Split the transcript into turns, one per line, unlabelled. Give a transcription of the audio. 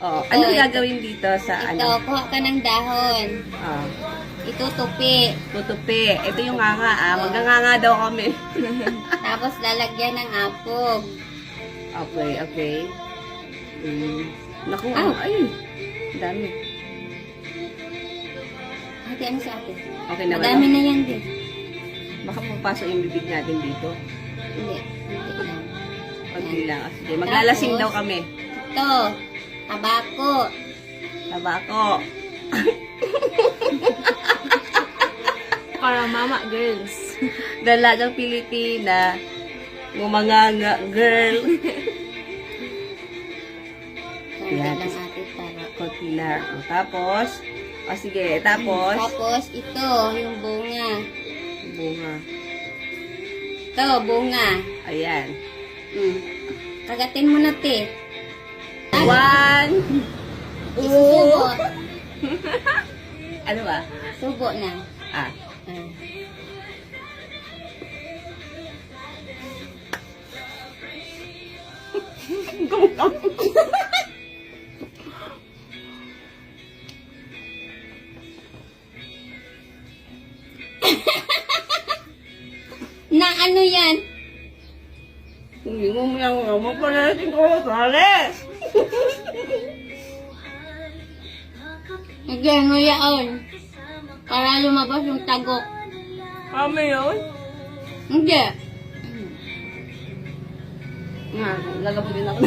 Oh, anong gagawin dito sa
Ito, kuha ka ng dahon.
Oh,
Itutupi.
tutupi. Ito yung nganga, Maganganga daw kami.
Tapos lalagyan ng apog.
Okay, okay. Naku,
Ow.
ay. Ang dami.
Hati ano sa atin?
Okay naman.
Madami na yan din.
Baka papasok yung bibig natin dito.
Hindi. Hindi lang.
Pagdi lang. Sige, maglalasing
Tapos,
daw kami.
Ito. Tabako.
Tabako.
Para mama girls.
Dalagang Pilipina. Ngumanganga girl.
Konti
Yan.
lang atin para.
Konti lang. Tapos, sige, tapos,
Tapos ito, yung bunga.
bunga.
Ito, bunga.
Ayan.
Kagatin mo na, te.
1.
Isusubo.
Ano ba?
Subo na.
Ah.
Na ano yan?
Hindi mo yung magpanasin ko sa alis.
Hindi, nguyaon. Para lumabas yung tagok.
Kami yun?
Hindi.
Nga, lalabunin ako.